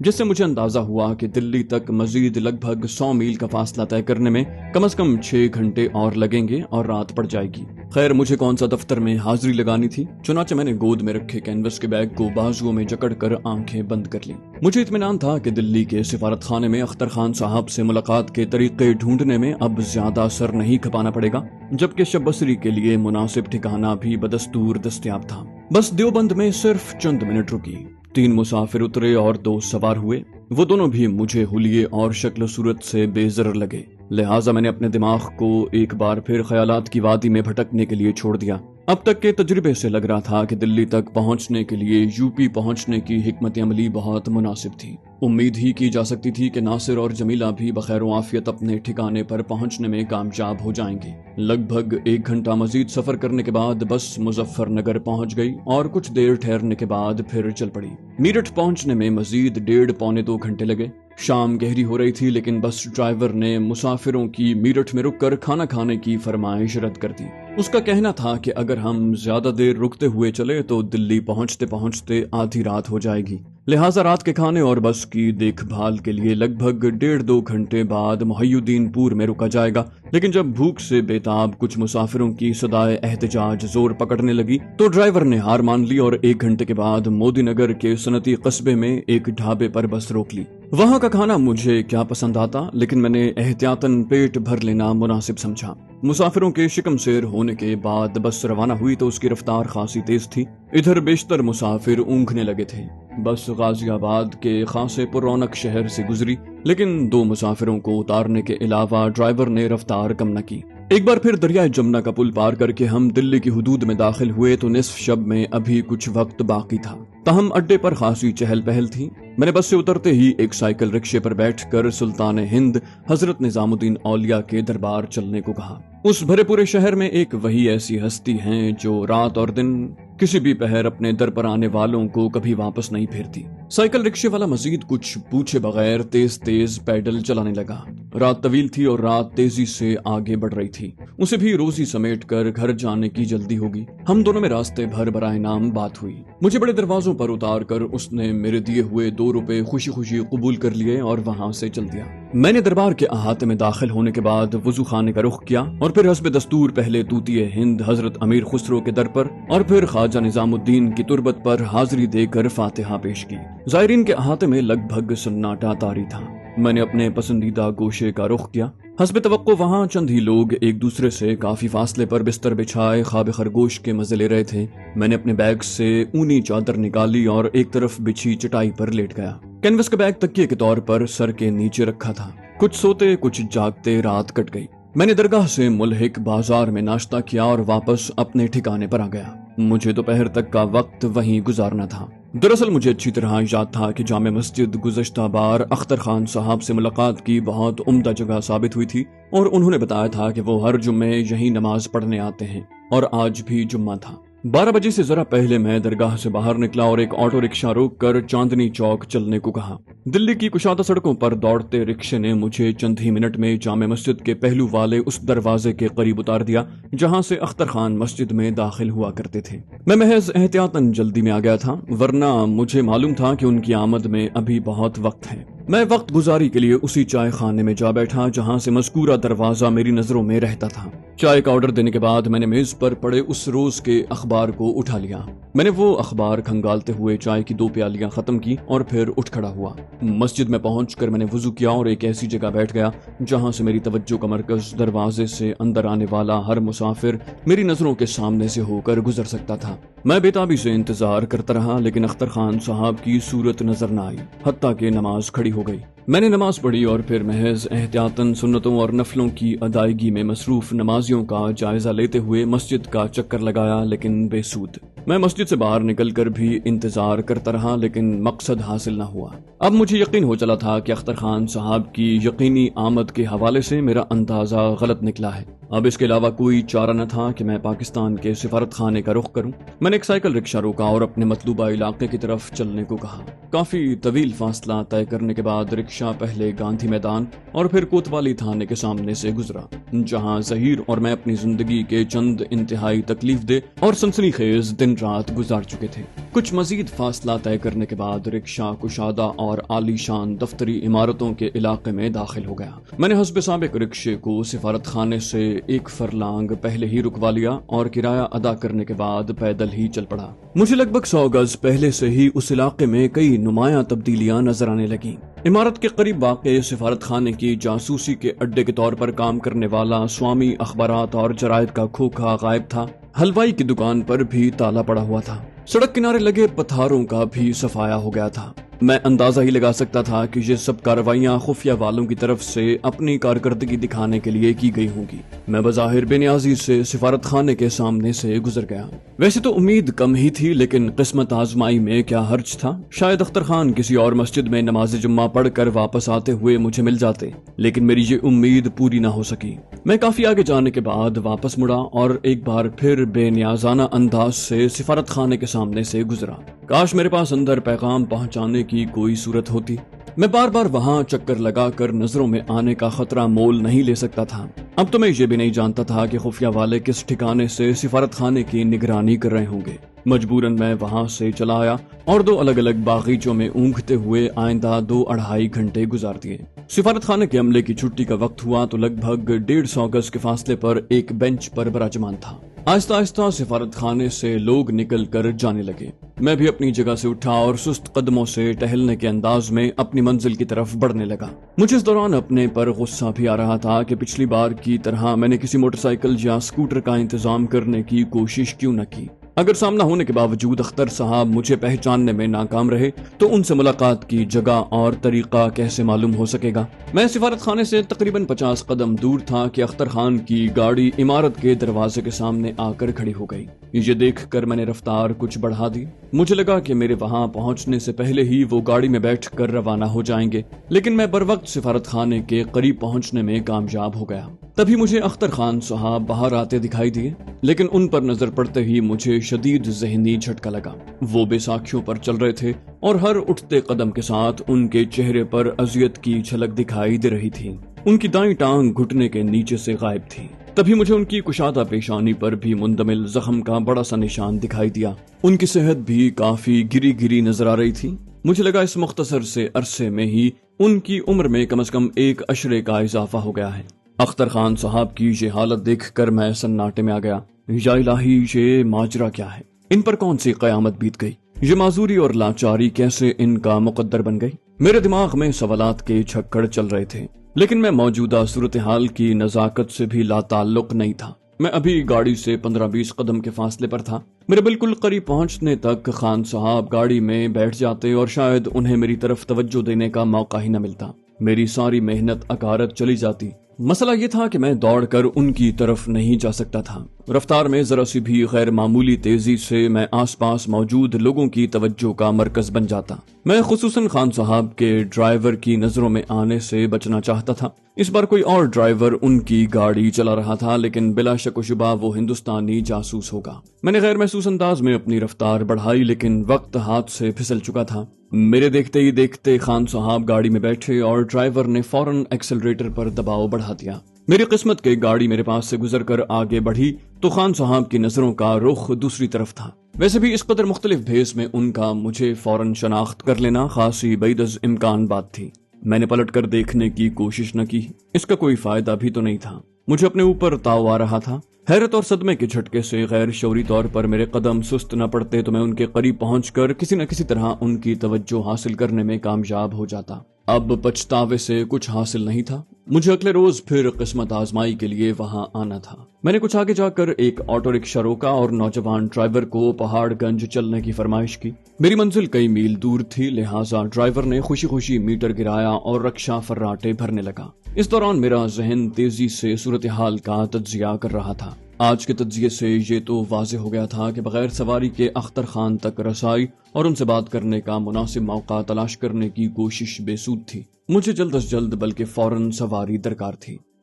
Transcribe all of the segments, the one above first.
جس سے مجھے اندازہ ہوا کہ دلی تک مزید لگ بھگ 100 میل کا فاصلہ طے کرنے میں کم از کم 6 گھنٹے اور لگیں گے اور رات پڑ جائے گی۔ خیر مجھے کون سا دفتر میں حاضری لگانی تھی، چنانچہ میں نے گود میں رکھے کینوس کے بیگ کو بازوؤں میں جکڑ کر آنکھیں بند کر لیں۔ مجھے اطمینان تھا کہ دلی کے سفارت خانے میں اختر خان صاحب سے ملاقات کے طریقے ڈھونڈنے میں اب زیادہ سر نہیں کھپانا پڑے گا، جبکہ شب بصری کے لیے مناسب ٹھکانہ بھی بدستور دستیاب تھا۔ بس دیوبند میں صرف چند منٹ رکی، 3 مسافر اترے اور 2 سوار ہوئے۔ وہ دونوں بھی مجھے حلیے اور شکل و صورت سے بے ضرر لگے، لہٰذا میں نے اپنے دماغ کو ایک بار پھر خیالات کی وادی میں بھٹکنے کے لیے چھوڑ دیا۔ اب تک کے تجربے سے لگ رہا تھا کہ دلی تک پہنچنے کے لیے یو پی پہنچنے کی حکمت عملی بہت مناسب تھی۔ امید ہی کی جا سکتی تھی کہ ناصر اور جمیلہ بھی بخیر و عافیت اپنے ٹھکانے پر پہنچنے میں کامیاب ہو جائیں گے۔ لگ بھگ 1 گھنٹہ مزید سفر کرنے کے بعد بس مظفر نگر پہنچ گئی اور کچھ دیر ٹھہرنے کے بعد پھر چل پڑی۔ میرٹھ پہنچنے میں مزید 1.5 پونے 2 گھنٹے لگے۔ شام گہری ہو رہی تھی لیکن بس ڈرائیور نے مسافروں کی میرٹھ میں رک کر کھانا کھانے کی فرمائش رد کر دی۔ اس کا کہنا تھا کہ اگر ہم زیادہ دیر رکتے ہوئے چلے تو دلی پہنچتے پہنچتے آدھی رات ہو جائے گی، لہٰذا رات کے کھانے اور بس کی دیکھ بھال کے لیے لگ بھگ 1.5-2 گھنٹے بعد محی الدین پور میں رکا جائے گا۔ لیکن جب بھوک سے بیتاب کچھ مسافروں کی صدائے احتجاج زور پکڑنے لگی تو ڈرائیور نے ہار مان لی اور 1 گھنٹے کے بعد مودی نگر کے صنعتی قصبے میں ایک ڈھابے پر بس روک لی۔ وہاں کا کھانا مجھے کیا پسند آتا، لیکن میں نے احتیاطاً پیٹ بھر لینا مناسب سمجھا۔ مسافروں کے شکم سیر ہونے کے بعد بس روانہ ہوئی تو اس کی رفتار خاصی تیز تھی۔ ادھر بیشتر مسافر اونگھنے لگے تھے۔ بس غازی آباد کے خاصے پر رونق شہر سے گزری، لیکن 2 مسافروں کو اتارنے کے علاوہ ڈرائیور نے رفتار کم نہ کی۔ ایک بار پھر دریائے جمنا کا پل پار کر کے ہم دلی کی حدود میں داخل ہوئے تو نصف شب میں ابھی کچھ وقت باقی تھا، تاہم اڈے پر خاصی چہل پہل تھی۔ میں نے بس سے اترتے ہی ایک سائیکل رکشے پر بیٹھ کر سلطان ہند حضرت نظام الدین اولیاء کے دربار چلنے کو کہا۔ اس بھرے پورے شہر میں ایک وہی ایسی ہستی ہیں جو رات اور دن کسی بھی پہر اپنے در پر آنے والوں کو کبھی واپس نہیں پھیرتی۔ سائیکل رکشے والا مزید کچھ پوچھے بغیر تیز تیز پیڈل چلانے لگا۔ رات طویل تھی اور رات تیزی سے آگے بڑھ رہی تھی، اسے بھی روزی سمیٹ کر گھر جانے کی جلدی ہوگی۔ ہم دونوں میں راستے بھر برائے نام بات ہوئی۔ مجھے بڑے دروازوں پر اتار کر اس نے میرے دیے ہوئے 2 روپے خوشی خوشی قبول کر لیے اور وہاں سے چل دیا۔ میں نے دربار کے احاطے میں داخل ہونے کے بعد وضو خانے کا رخ کیا اور پھر حسب دستور پہلے طوطی ہند حضرت امیر خسرو کے در پر اور پھر خواجہ نظام الدین کی تربت پر حاضری دے کر فاتحہ پیش کی۔ زائرین کے احاطے میں لگ بھگ سناٹا طاری تھا۔ میں نے اپنے پسندیدہ گوشے کا رخ کیا۔ حسب توقع وہاں چند ہی لوگ ایک دوسرے سے کافی فاصلے پر بستر بچھائے خواب خرگوش کے مزے لے رہے تھے۔ میں نے اپنے بیگ سے اونی چادر نکالی اور ایک طرف بچھی چٹائی پر لیٹ گیا۔ کینوس کا بیگ تکیے کے طور پر سر کے نیچے رکھا تھا۔ کچھ سوتے کچھ جاگتے رات کٹ گئی۔ میں نے درگاہ سے ملحق بازار میں ناشتہ کیا اور واپس اپنے ٹھکانے پر آ گیا۔ مجھے دوپہر تک کا وقت وہیں گزارنا تھا۔ دراصل مجھے اچھی طرح یاد تھا کہ جامع مسجد گزشتہ بار اختر خان صاحب سے ملاقات کی بہت عمدہ جگہ ثابت ہوئی تھی اور انہوں نے بتایا تھا کہ وہ ہر جمعے یہی نماز پڑھنے آتے ہیں، اور آج بھی جمعہ تھا۔ 12 بجے سے ذرا پہلے میں درگاہ سے باہر نکلا اور ایک آٹو رکشہ روک کر چاندنی چوک چلنے کو کہا۔ دلی کی کشادہ سڑکوں پر دوڑتے رکشے نے مجھے چند ہی منٹ میں جامع مسجد کے پہلو والے اس دروازے کے قریب اتار دیا جہاں سے اختر خان مسجد میں داخل ہوا کرتے تھے۔ میں محض احتیاطاً جلدی میں آ گیا تھا، ورنہ مجھے معلوم تھا کہ ان کی آمد میں ابھی بہت وقت ہے۔ میں وقت گزاری کے لیے اسی چائے خانے میں جا بیٹھا جہاں سے مذکورہ دروازہ میری نظروں میں رہتا تھا۔ چائے کا آرڈر دینے کے بعد میں نے میز پر پڑے اس روز کے اخبار کو اٹھا لیا۔ میں نے وہ اخبار کھنگالتے ہوئے چائے کی 2 پیالیاں ختم کی اور پھر اٹھ کھڑا ہوا۔ مسجد میں پہنچ کر میں نے وضو کیا اور ایک ایسی جگہ بیٹھ گیا جہاں سے میری توجہ کا مرکز دروازے سے اندر آنے والا ہر مسافر میری نظروں کے سامنے سے ہو کر گزر سکتا تھا۔ میں بےتابی سے انتظار کرتا رہا لیکن اختر خان صاحب کی صورت نظر نہ آئی، حتیٰ کہ نماز کھڑی ہو گئی۔ میں نے نماز پڑھی اور پھر محض احتیاطاً سنتوں اور نفلوں کی ادائیگی میں مصروف نمازیوں کا جائزہ لیتے ہوئے مسجد کا چکر لگایا، لیکن بے سود۔ میں مسجد سے باہر نکل کر بھی انتظار کرتا رہا لیکن مقصد حاصل نہ ہوا۔ اب مجھے یقین ہو چلا تھا کہ اختر خان صاحب کی یقینی آمد کے حوالے سے میرا اندازہ غلط نکلا ہے۔ اب اس کے علاوہ کوئی چارہ نہ تھا کہ میں پاکستان کے سفارت خانے کا رخ کروں۔ میں نے ایک سائیکل رکشہ روکا اور اپنے مطلوبہ علاقے کی طرف چلنے کو کہا۔ کافی طویل فاصلہ طے کرنے کے بعد رکشہ پہلے گاندھی میدان اور پھر کوتوالی تھانے کے سامنے سے گزرا، جہاں ظہیر اور میں اپنی زندگی کے چند انتہائی تکلیف دہ اور سنسنی خیز دن رات گزار چکے تھے۔ کچھ مزید فاصلہ طے کرنے کے بعد رکشہ کشادہ اور عالی شان دفتری عمارتوں کے علاقے میں داخل ہو گیا۔ میں نے حسب سابق رکشے کو سفارت خانے سے ایک فرلانگ پہلے ہی رکوا لیا اور کرایہ ادا کرنے کے بعد پیدل ہی چل پڑا۔ مجھے لگ بھگ 100 گز پہلے سے ہی اس علاقے میں کئی نمایاں تبدیلیاں نظر آنے لگیں۔ عمارت کے قریب واقع سفارت خانے کی جاسوسی کے اڈے کے طور پر کام کرنے والا سوامی اخبارات اور جرائد کا کھوکھا غائب تھا۔ حلوائی کی دکان پر بھی تالا پڑا ہوا تھا۔ سڑک کنارے لگے پتھاروں کا بھی صفایا ہو گیا تھا۔ میں اندازہ ہی لگا سکتا تھا کہ یہ سب کارروائیاں خفیہ والوں کی طرف سے اپنی کارکردگی دکھانے کے لیے کی گئی ہوں گی۔ میں بظاہر بے نیازی سے سفارت خانے کے سامنے سے گزر گیا۔ ویسے تو امید کم ہی تھی، لیکن قسمت آزمائی میں کیا حرج تھا؟ شاید اختر خان کسی اور مسجد میں نماز جمعہ پڑھ کر واپس آتے ہوئے مجھے مل جاتے، لیکن میری یہ امید پوری نہ ہو سکی۔ میں کافی آگے جانے کے بعد واپس مڑا اور ایک بار پھر بے نیازانہ انداز سے سفارت خانے کے سامنے سے گزرا۔ کاش میرے پاس اندر پیغام پہنچانے کی کوئی صورت ہوتی۔ میں بار بار وہاں چکر لگا کر نظروں میں آنے کا خطرہ مول نہیں لے سکتا تھا۔ اب تو میں یہ بھی نہیں جانتا تھا کہ خفیہ والے کس ٹھکانے سے سفارت خانے کی نگرانی کر رہے ہوں گے۔ مجبوراً میں وہاں سے چلا آیا اور 2 الگ الگ باغیچوں میں اونگھتے ہوئے آئندہ 2-2.5 گھنٹے گزار دیے۔ سفارت خانے کے عملے کی چھٹی کا وقت ہوا تو لگ بھگ 150 گز کے فاصلے پر ایک بینچ پر براجمان تھا۔ آہستہ آہستہ سفارت خانے سے لوگ نکل کر جانے لگے۔ میں بھی اپنی جگہ سے اٹھا اور سست قدموں سے ٹہلنے کے انداز میں اپنی منزل کی طرف بڑھنے لگا۔ مجھے اس دوران اپنے پر غصہ بھی آ رہا تھا کہ پچھلی بار کی طرح میں نے کسی موٹر سائیکل یا اسکوٹر کا انتظام کرنے کی کوشش کیوں نہ کی۔ اگر سامنا ہونے کے باوجود اختر صاحب مجھے پہچاننے میں ناکام رہے تو ان سے ملاقات کی جگہ اور طریقہ کیسے معلوم ہو سکے گا؟ میں سفارت خانے سے تقریباً 50 قدم دور تھا کہ اختر خان کی گاڑی عمارت کے دروازے کے سامنے آ کر کھڑی ہو گئی۔ یہ دیکھ کر میں نے رفتار کچھ بڑھا دی۔ مجھے لگا کہ میرے وہاں پہنچنے سے پہلے ہی وہ گاڑی میں بیٹھ کر روانہ ہو جائیں گے، لیکن میں بر وقت سفارت خانے کے قریب پہنچنے میں کامیاب ہو گیا۔ تبھی مجھے اختر خان صاحب باہر آتے دکھائی دیے، لیکن ان پر نظر پڑتے ہی مجھے شدید ذہنی جھٹکا لگا۔ وہ بے ساکھیوں پر چل رہے تھے اور ہر اٹھتے قدم کے ساتھ ان کے چہرے پر اذیت کی جھلک دکھائی دے رہی تھی۔ ان کی دائیں ٹانگ گھٹنے کے نیچے سے غائب تھی۔ تبھی مجھے ان کی کشادہ پیشانی پر بھی مندمل زخم کا بڑا سا نشان دکھائی دیا۔ ان کی صحت بھی کافی گری گری نظر آ رہی تھی۔ مجھے لگا اس مختصر سے عرصے میں ہی ان کی عمر میں کم از کم 1 عشرے کا اضافہ ہو گیا ہے۔ اختر خان صاحب کی یہ حالت دیکھ کر میں سناٹے میں آ گیا۔ یا الہی، یہ ماجرا کیا ہے؟ ان پر کون سی قیامت بیت گئی؟ یہ معذوری اور لاچاری کیسے ان کا مقدر بن گئی؟ میرے دماغ میں سوالات کے چھکڑ چل رہے تھے، لیکن میں موجودہ صورتحال کی نزاکت سے بھی لا تعلق نہیں تھا۔ میں ابھی گاڑی سے 15-20 قدم کے فاصلے پر تھا۔ میرے بالکل قریب پہنچنے تک خان صاحب گاڑی میں بیٹھ جاتے اور شاید انہیں میری طرف توجہ دینے کا موقع ہی نہ ملتا۔ میری ساری محنت اکارت چلی جاتی۔ مسئلہ یہ تھا کہ میں دوڑ کر ان کی طرف نہیں جا سکتا تھا۔ رفتار میں ذرا سی بھی غیر معمولی تیزی سے میں آس پاس موجود لوگوں کی توجہ کا مرکز بن جاتا۔ میں خصوصاً خان صاحب کے ڈرائیور کی نظروں میں آنے سے بچنا چاہتا تھا۔ اس بار کوئی اور ڈرائیور ان کی گاڑی چلا رہا تھا، لیکن بلا شک و شبہ وہ ہندوستانی جاسوس ہوگا۔ میں نے غیر محسوس انداز میں اپنی رفتار بڑھائی، لیکن وقت ہاتھ سے پھسل چکا تھا۔ میرے دیکھتے ہی دیکھتے خان صاحب گاڑی میں بیٹھے اور ڈرائیور نے فوراً ایکسلریٹر پر دباؤ بڑھا دیا۔ میری قسمت کہ گاڑی میرے پاس سے گزر کر آگے بڑھی تو خان صاحب کی نظروں کا رخ دوسری طرف تھا۔ ویسے بھی اس قدر مختلف بھیس میں ان کا مجھے فوراً شناخت کر لینا خاصی بعید از امکان بات تھی۔ میں نے پلٹ کر دیکھنے کی کوشش نہ کی، اس کا کوئی فائدہ بھی تو نہیں تھا۔ مجھے اپنے اوپر تاؤ آ رہا تھا۔ حیرت اور صدمے کے جھٹکے سے غیر شعوری طور پر میرے قدم سست نہ پڑتے تو میں ان کے قریب پہنچ کر کسی نہ کسی طرح ان کی توجہ حاصل کرنے میں کامیاب ہو جاتا۔ اب پچھتاوے سے کچھ حاصل نہیں تھا۔ مجھے اگلے روز پھر قسمت آزمائی کے لیے وہاں آنا تھا۔ میں نے کچھ آگے جا کر ایک آٹو رکشہ روکا اور نوجوان ڈرائیور کو پہاڑ گنج چلنے کی فرمائش کی۔ میری منزل کئی میل دور تھی، لہٰذا ڈرائیور نے خوشی خوشی میٹر گرایا اور رکشہ فراٹے بھرنے لگا۔ اس دوران میرا ذہن تیزی سے صورتحال کا تجزیہ کر رہا تھا۔ آج کے تجزیے سے یہ تو واضح ہو گیا تھا کہ بغیر سواری کے اختر خان تک رسائی اور ان سے بات کرنے کا مناسب موقع تلاش کرنے کی کوشش بے سود تھی۔ مجھے جلد از جلد بلکہ فوراً سواری درکار تھی۔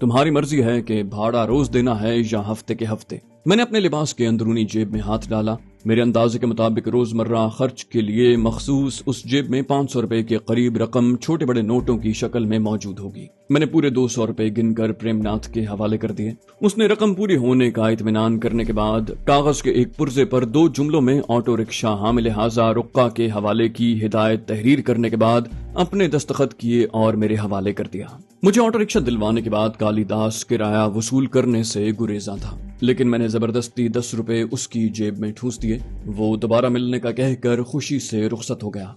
تمہاری مرضی ہے کہ بھاڑا روز دینا ہے یا ہفتے کے ہفتے۔ میں نے اپنے لباس کے اندرونی جیب میں ہاتھ ڈالا۔ میرے اندازے کے مطابق روزمرہ خرچ کے لیے مخصوص اس جیب میں 500 روپے کے قریب رقم چھوٹے بڑے نوٹوں کی شکل میں موجود ہوگی۔ میں نے پورے 200 روپے گن کر پریم ناتھ کے حوالے کر دیے۔ اس نے رقم پوری ہونے کا اطمینان کرنے کے بعد کاغذ کے ایک پرزے پر 2 جملوں میں آٹو رکشا حامل حاضہ رقہ کے حوالے کی ہدایت تحریر کرنے کے بعد اپنے دستخط کیے اور میرے حوالے کر دیا۔ مجھے آٹو رکشا دلوانے کے بعد کالی داس کرایہ وصول کرنے سے گریزاں تھا، لیکن میں نے زبردستی 10 روپے اس کی جیب میں ٹھوس دیے۔ وہ دوبارہ ملنے کا کہہ کر خوشی سے رخصت ہو گیا۔